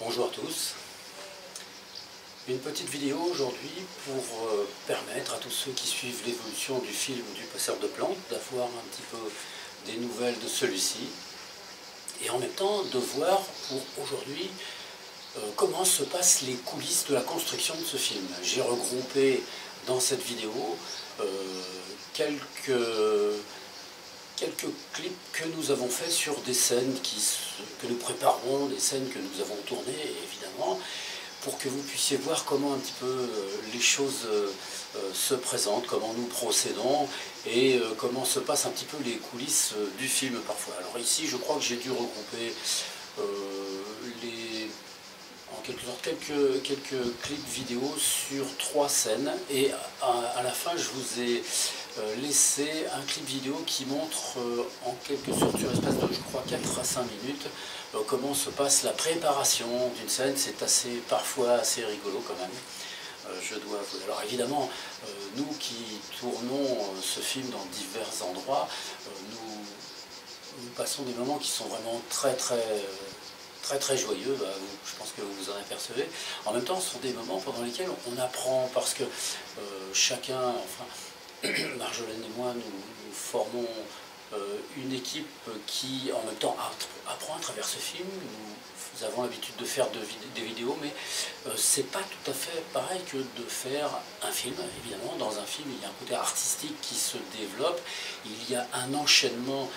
Bonjour à tous. Une petite vidéo aujourd'hui pour permettre à tous ceux qui suivent l'évolution du film du Passeur de plantes d'avoir un petit peu des nouvelles de celui-ci et en même temps de voir pour aujourd'hui comment se passent les coulisses de la construction de ce film. J'ai regroupé dans cette vidéo quelques clips que nous avons faits sur des scènes que nous préparons, des scènes que nous avons tournées évidemment, pour que vous puissiez voir comment un petit peu les choses se présentent, comment nous procédons et comment se passent un petit peu les coulisses du film parfois. Alors ici je crois que j'ai dû regrouper en quelque sorte quelques clips vidéo sur 3 scènes et à la fin je vous ai laissé un clip vidéo qui montre en quelque sorte sur l'espace de je crois 4 à 5 minutes comment se passe la préparation d'une scène. C'est parfois assez rigolo quand même, je dois avouer. Alors évidemment nous qui tournons ce film dans divers endroits, nous passons des moments qui sont vraiment très joyeux, je pense que vous vous en apercevez. En même temps, ce sont des moments pendant lesquels on apprend, parce que chacun, enfin, Marjolaine et moi, nous formons une équipe qui, en même temps, apprend à travers ce film. Nous avons l'habitude de faire des vidéos, mais c'est pas tout à fait pareil que de faire un film. Évidemment, dans un film, il y a un côté artistique qui se développe, il y a un enchaînement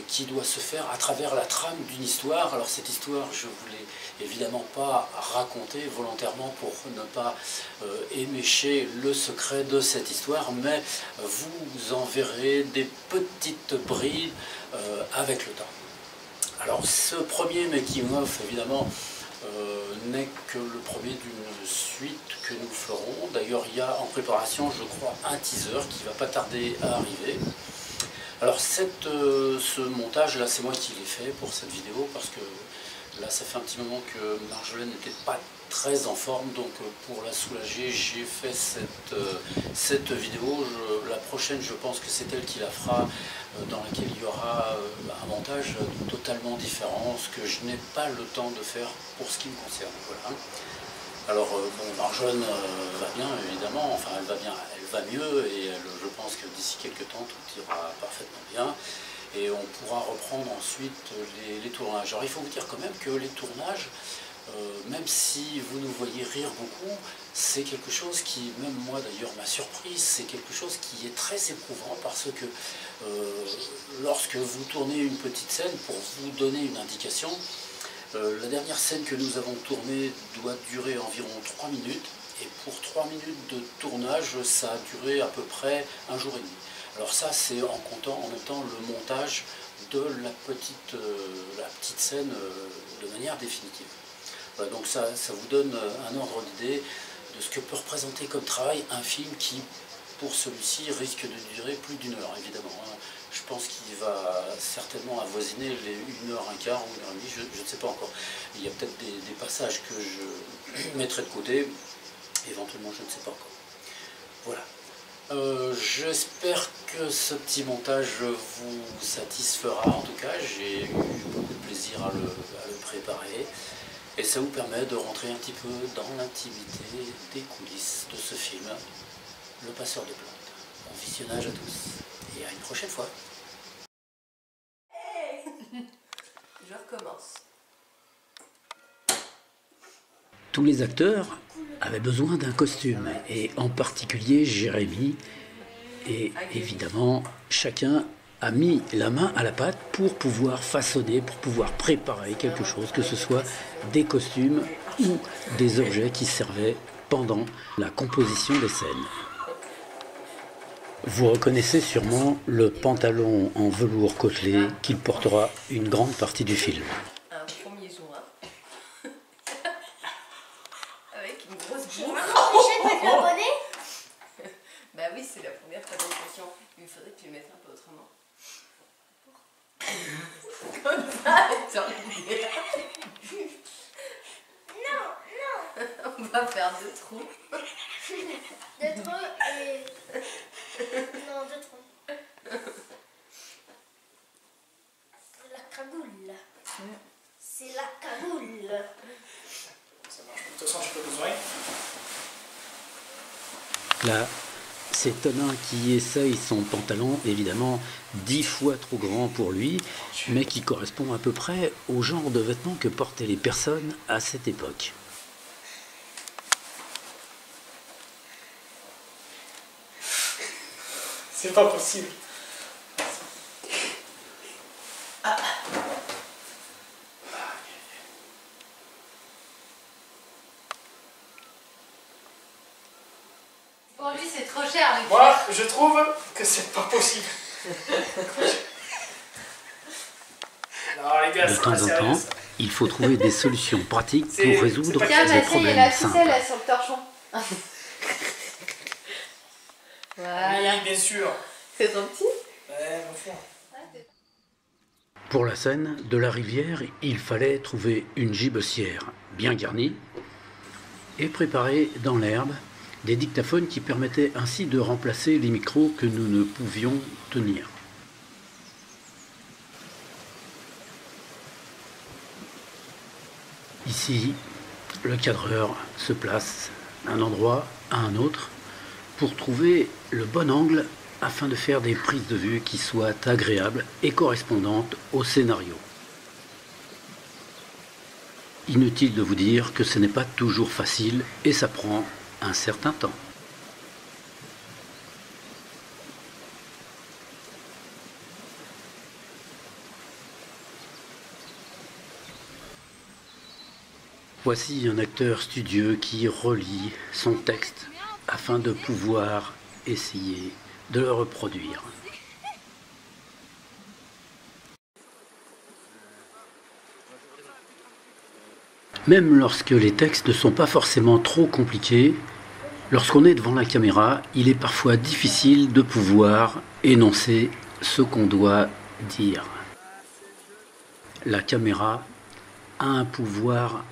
qui doit se faire à travers la trame d'une histoire. Alors cette histoire, je ne vous l'ai évidemment pas racontée volontairement pour ne pas émécher le secret de cette histoire, mais vous en verrez des petites brides avec le temps. Alors ce premier making-of, évidemment, n'est que le premier d'une suite que nous ferons. D'ailleurs, il y a en préparation, je crois, un teaser qui ne va pas tarder à arriver. Alors ce montage-là, c'est moi qui l'ai fait pour cette vidéo, parce que là, ça fait un petit moment que Marjolaine n'était pas très en forme, donc pour la soulager, j'ai fait cette vidéo. La prochaine, je pense que c'est elle qui la fera, dans laquelle il y aura un montage totalement différent, ce que je n'ai pas le temps de faire pour ce qui me concerne. Voilà. Alors, bon, Marjolaine va bien, évidemment, enfin elle va bien, elle va mieux, et je pense que d'ici quelques temps, tout ira parfaitement bien. Et on pourra reprendre ensuite les tournages. Alors il faut vous dire quand même que les tournages, même si vous nous voyez rire beaucoup, c'est quelque chose qui, même moi d'ailleurs, m'a surprise. C'est quelque chose qui est très éprouvant, parce que lorsque vous tournez une petite scène, pour vous donner une indication, la dernière scène que nous avons tournée doit durer environ 3 minutes. Et pour 3 minutes de tournage, ça a duré à peu près 1 jour et demi. Alors ça, c'est en comptant en même temps le montage de la petite scène de manière définitive. Voilà, donc ça vous donne un ordre d'idée de ce que peut représenter comme travail un film qui, pour celui-ci, risque de durer plus d'1 heure, évidemment. Je pense qu'il va certainement avoisiner les 1 heure, 1 quart ou 1 heure et demie, je ne sais pas encore. Il y a peut-être des passages que je mettrai de côté, éventuellement, je ne sais pas encore. Voilà. J'espère que ce petit montage vous satisfera. En tout cas, j'ai eu beaucoup de plaisir à le préparer. Et ça vous permet de rentrer un petit peu dans l'intimité des coulisses de ce film, Le Passeur de plantes. Bon visionnage à tous et à une prochaine fois. Je recommence. Tous les acteurs avaient besoin d'un costume, et en particulier Jérémy. Et évidemment, chacun a mis la main à la pâte pour pouvoir façonner, pour pouvoir préparer quelque chose, que ce soit des costumes ou des objets qui servaient pendant la composition des scènes. Vous reconnaissez sûrement le pantalon en velours côtelé qu'il portera une grande partie du film. Un premier joint. Avec une grosse bourre. Tu vas m'empêcher de mettre le bonnet? Bah oui, c'est la première fabrication. Il faudrait que tu le mettes un peu autrement. Comme ça, Non. On va faire 2 trous. 2 trous et... Non, 2 trous. La cagoule. C'est la cagoule. Là, c'est Tonin qui essaye son pantalon, évidemment 10 fois trop grand pour lui, mais qui correspond à peu près au genre de vêtements que portaient les personnes à cette époque. C'est pas possible. Pour lui, c'est trop cher. Les Moi, je trouve que c'est pas possible. Non, les gars, De c'est temps pas en sérieux, temps, ça. il faut trouver des solutions pratiques C'est- pour c'est résoudre pas- Tiens, des bah, ça, il y a la problèmes ficelle simples. là, sur le torchon. Voilà. Oui, bien sûr. C'est trop petit. Ouais, mon frère. Pour la scène de la rivière, il fallait trouver une gibecière bien garnie et préparer dans l'herbe des dictaphones qui permettaient ainsi de remplacer les micros que nous ne pouvions tenir. Ici, le cadreur se place d'un endroit à un autre pour trouver le bon angle afin de faire des prises de vue qui soient agréables et correspondantes au scénario. Inutile de vous dire que ce n'est pas toujours facile et ça prend un certain temps. Voici un acteur studieux qui relit son texte afin de pouvoir essayer de le reproduire. Même lorsque les textes ne sont pas forcément trop compliqués, lorsqu'on est devant la caméra, il est parfois difficile de pouvoir énoncer ce qu'on doit dire. La caméra a un pouvoir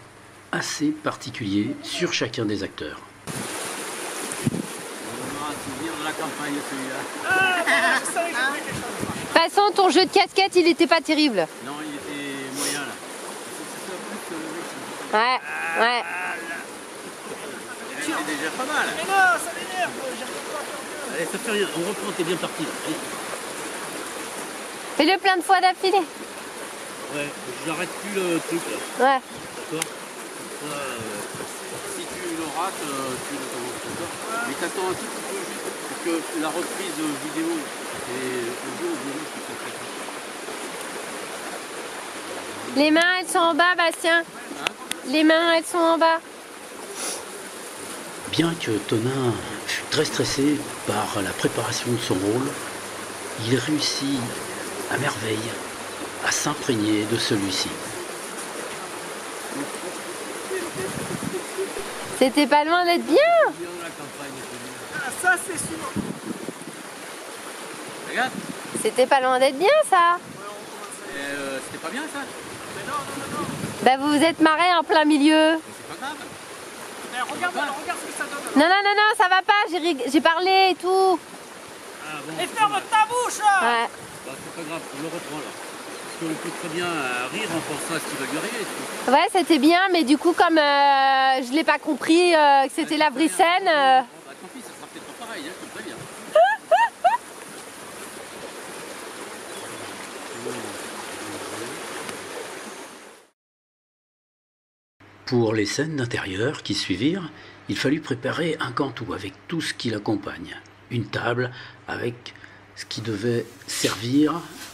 assez particulier sur chacun des acteurs. De toute façon, ton jeu de casquette, il était pas terrible. Non, il était moyen là. Ouais. C'est déjà pas mal. Mais non, ça m'énerve. J'arrive pas à faire Allez, ça fait rien, on reprend, t'es bien parti là. Allez. Fais-le plein de fois d'affilée. Ouais, j'arrête plus le truc là. Ouais. D'accord. Si tu le rates, tu le commences encore. Mais t'attends un tout petit peu juste pour que la reprise vidéo et audio viennent tout à fait. Les mains, elles sont en bas, Bastien. Les mains, elles sont en bas. Bien que Tonin fût très stressé par la préparation de son rôle, il réussit à merveille à s'imprégner de celui-ci. C'était pas loin d'être bien. Ah, ça, c'est sûr. Regarde, C'était pas loin d'être bien, ça. c'était pas bien ça? Bah, vous vous êtes marré en plein milieu. C'est pas grave. Mais regarde ce que ça donne. Non, ça va pas. J'ai parlé et tout. Ah bon. Et ferme ta bouche, là. Ouais. Bah, c'est pas grave, on le reprend là. Parce qu'on peut très bien rire en pensant à ce qui va lui arriver. Ouais, c'était bien, mais du coup, comme je l'ai pas compris que c'était la vraie scène. Bah tant pis, ça sera peut-être pas pareil, hein, je te préviens. Pour les scènes d'intérieur qui suivirent, il fallut préparer un cantou avec tout ce qui l'accompagne. Une table avec ce qui devait servir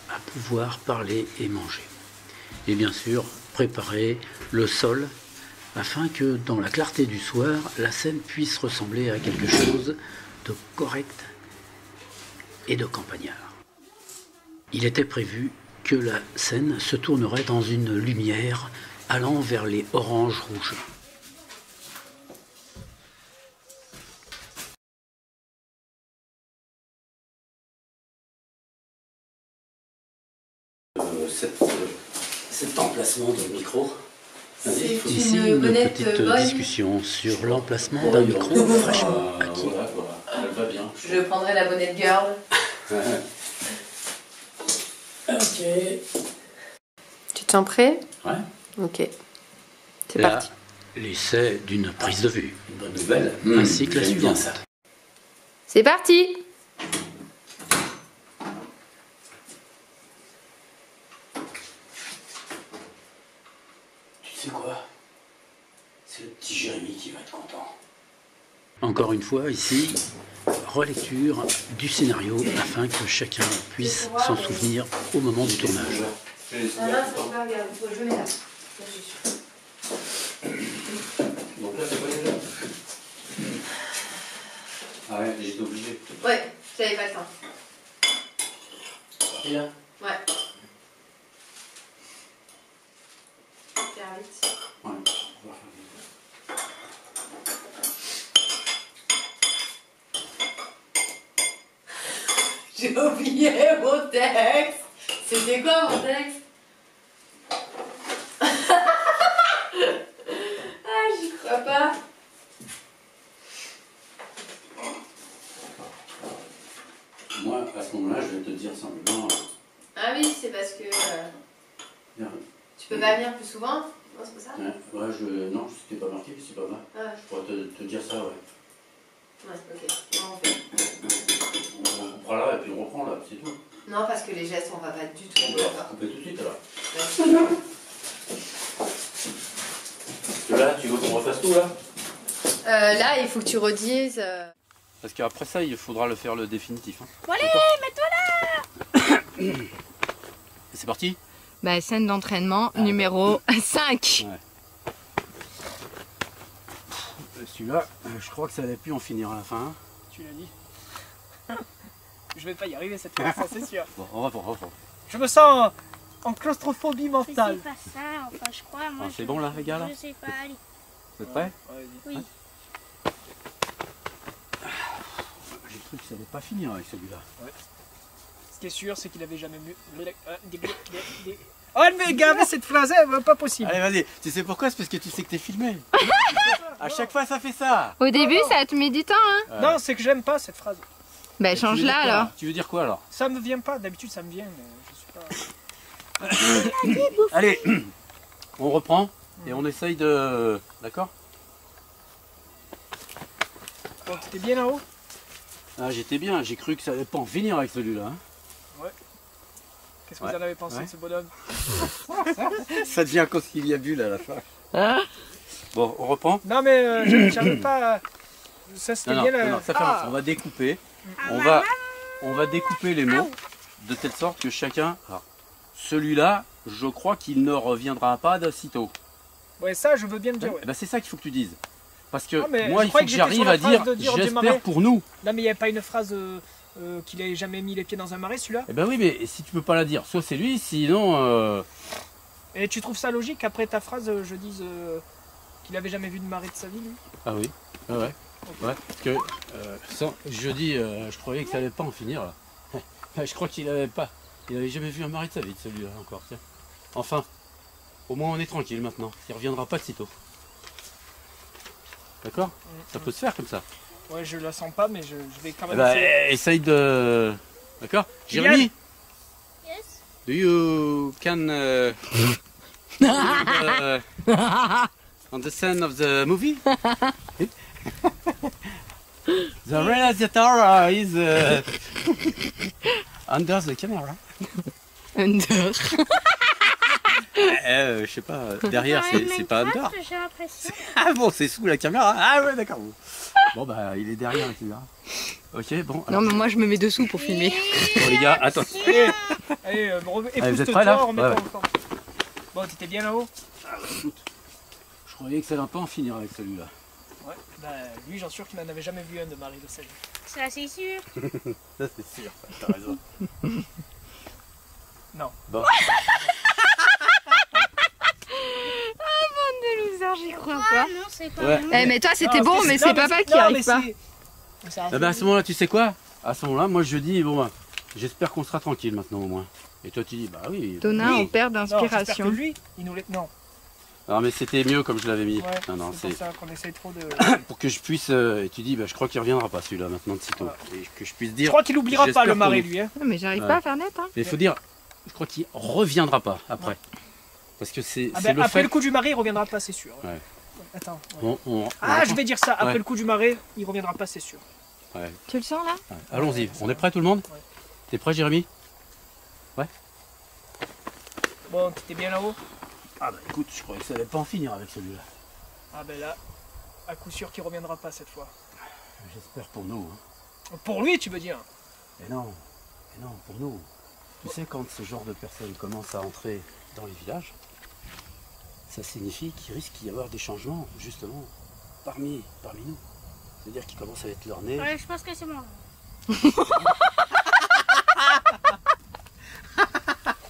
à pouvoir parler et manger. Et bien sûr, préparer le sol afin que dans la clarté du soir, la scène puisse ressembler à quelque chose de correct et de campagnard. Il était prévu que la scène se tournerait dans une lumière allant vers les oranges rouges. Cet emplacement de micro. C'est Ici une une bonnette petite bonne. discussion sur l'emplacement d'un micro fraîchement acquis. Voilà, elle va bien. Je prendrai la bonnette girl. Ok. Tu te sens prêt? Ouais. Ok. C'est Là, parti. l'essai d'une prise de vue, Une bonne nouvelle. ainsi que la J'aime bien suivante. ça. C'est parti. Tu sais quoi? C'est le petit Jérémy qui va être content. Encore une fois, ici, relecture du scénario afin que chacun puisse s'en souvenir au moment du tournage. Donc là, c'est quoi déjà? Ah ouais, j'étais obligé. Ouais, j'avais pas le temps. Parti là? Ouais. Faire vite. Ouais, on va faire J'ai oublié mon texte. C'était quoi mon texte? Ah, j'y crois pas. Moi, à ce moment-là, je vais te dire simplement. Ah oui, c'est parce que Bien. tu peux pas venir plus souvent. Non, c'est pas ça? Ouais, non, c'était pas marqué, c'est pas mal. Ah, Je pourrais te dire ça, ouais. ouais, ok. Non, on fait. On coupera là et puis on reprend là, c'est tout. Non, parce que les gestes, on va pas du tout. On va couper tout de suite alors. Ouais. Parce que là, tu veux qu'on refasse tout là? Là, il faut que tu redises. Parce qu'après ça, il faudra le faire le définitif. Hein. Bon, allez, mets-toi là. C'est parti? Bah, scène d'entraînement numéro 5. Ouais. Celui-là, je crois que ça allait plus en finir à la fin. Hein. Tu l'as dit. Je vais pas y arriver cette fois, ça c'est sûr. Bon, on reprend. Je me sens en claustrophobie Mais c'est mentale. pas ça, enfin, je crois. Moi, Ah, c'est bon là, les gars là? Je sais pas, allez. Vous êtes prêts? Oui. J'ai cru que ça allait pas finir avec celui-là. Ce qui est sûr, c'est qu'il avait jamais vu. Oh, mais gars, mais cette phrase, pas possible. Allez, vas-y. Tu sais pourquoi? C'est parce que tu sais que t'es filmé. À chaque fois, ça fait ça. Au début, ça te met du temps, hein? Non, c'est que j'aime pas cette phrase. Bah, Tu veux change-la dire quoi, alors. Tu veux dire quoi alors? Ça me vient pas, d'habitude ça me vient, mais je suis pas. Allez, on reprend et on essaye de... D'accord? Bon, t'étais bien là-haut? Ah, j'étais bien. J'ai cru que ça allait pas en finir avec celui-là. Hein. Qu'est-ce que vous en avez pensé de ce bonhomme? Ça devient conciliabule à la fin. Bon, on reprend? Non, mais j'arrive pas à... Ça c'était Non, bien non, là. non, ça fait longtemps. On va découper. On va découper les mots de telle sorte que chacun... Alors, celui-là, je crois qu'il ne reviendra pas de sitôt. Ouais, ça je veux bien le dire. Ouais. Eh ben, c'est ça qu'il faut que tu dises. Parce que Ah, mais moi, je il faut croyais que que j'arrive j'étais à sur la dire, phrase de dire du marais. j'espère pour nous. Non, mais il n'y avait pas une phrase qu'il avait jamais mis les pieds dans un marais celui-là? Eh ben oui, mais si tu peux pas la dire, soit c'est lui, sinon... Et tu trouves ça logique qu'après ta phrase, je dise qu'il avait jamais vu de marais de sa vie, lui? Ah oui, ouais. Ouais, parce que jeudi, je croyais que ça allait pas en finir là. Je crois qu'il avait pas. Il avait jamais vu un mari de sa vie de celui-là encore, tiens. Enfin, au moins on est tranquille maintenant. Il reviendra pas de sitôt. D'accord? Ça peut se faire comme ça. Ouais, je la sens pas, mais je vais quand Eh même ben, essayer. essaye de... D'accord? Kylian. Jérémy, Yes. do you can on the scene of the movie? The realizator is under the camera. Under. Je sais pas, derrière c'est pas under. J'ai l'impression. Ah bon, c'est sous la caméra. Ah ouais, d'accord. Bon bah il est derrière la caméra. Ok, bon. Non, mais moi je me mets dessous pour filmer. Bon les gars, attends. Allez, vous êtes prêts, là? on met Ouais, pas ouais. encore. Bon, t'étais bien là-haut? Je croyais que ça va pas en finir avec celui-là. Ouais. Bah, lui, j'en suis sûr qu'il n'en avait jamais vu un de mari de sa vie. Ça, c'est sûr. Ça c'est sûr, t'as raison. Non. Bon. De loser, j'y crois Ah pas. non, c'est pas Ouais. bon. Eh, mais toi c'était Non, bon, mais c'est papa qui arrive pas. Eh ben à ce moment-là, tu sais quoi? À ce moment-là, moi je dis, bon bah, j'espère qu'on sera tranquille maintenant au moins. Et toi tu dis, bah oui. Donna, Oui. on perd Non, j'espère que d'inspiration. lui, il nous laisse. Non. Alors mais c'était mieux comme je l'avais mis. Ouais, Non, c'est c'est pour ça qu'on essaye trop de. pour que je puisse. Et tu dis, bah je crois qu'il reviendra pas celui-là maintenant de sitôt. Voilà. Et que je puisse Je dire. crois qu'il oubliera pas j'espère le pour marais, nous. lui. Hein. Non, mais j'arrive Ouais. pas à faire net, hein. Mais il faut dire, je crois qu'il reviendra pas après. Parce que c'est Ah c'est ben, le après fait. le coup du marais, il reviendra pas, c'est sûr. Ouais. Attends. Ouais. On Ah, je vais dire ça. Après Ouais. le coup du marais, il reviendra pas, c'est sûr. Ouais. Tu le sens là? Ouais. Allons-y. On est prêt tout le monde? Ouais. T'es prêt Jérémy? Bon, t'étais bien là-haut? Ah bah écoute, je croyais que ça allait pas en finir avec celui-là. Ah ben là, à coup sûr qu'il reviendra pas cette fois. J'espère pour nous. Hein. Pour lui, tu veux dire? Mais non, pour nous. Tu sais, quand ce genre de personnes commencent à entrer dans les villages, ça signifie qu'il risque d'y avoir des changements, justement, parmi nous. C'est-à-dire qu'ils commencent à être leur nez. Ouais, je pense que c'est moi.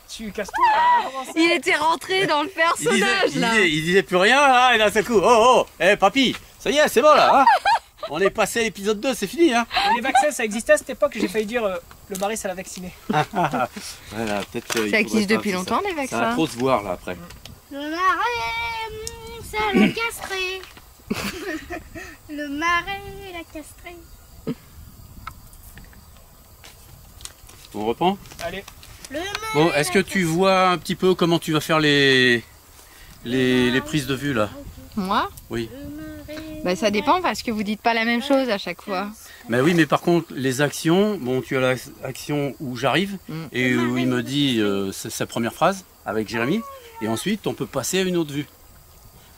Tu casses tout là, comment ça? Il était rentré dans le personnage là. Il disait plus rien, là, et d'un seul coup, oh, papy, ça y est, c'est bon là, hein. On est passé à l'épisode 2, c'est fini, hein. Les vaccins, ça existait à cette époque, j'ai failli dire le mari, ça l'a vacciné. Voilà, peut-être. Ça existe depuis longtemps les vaccins. Ça va trop se voir là après. Le marais, ça l'a castré. Le marais, l'a castré. On reprend? Allez, Le marais, Bon, est-ce que tu vois un petit peu comment tu vas faire les prises de vue là? Moi? Oui. Bah ça dépend parce que vous dites pas la même chose à chaque fois. Mais oui, mais par contre, les actions, bon, tu as l'action où j'arrive et où il me dit c'est sa première phrase avec Jérémy, et ensuite on peut passer à une autre vue.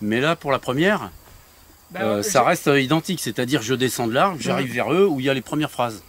Mais là, pour la première, ça reste identique, c'est-à-dire je descends de l'arbre, j'arrive vers eux où il y a les premières phrases.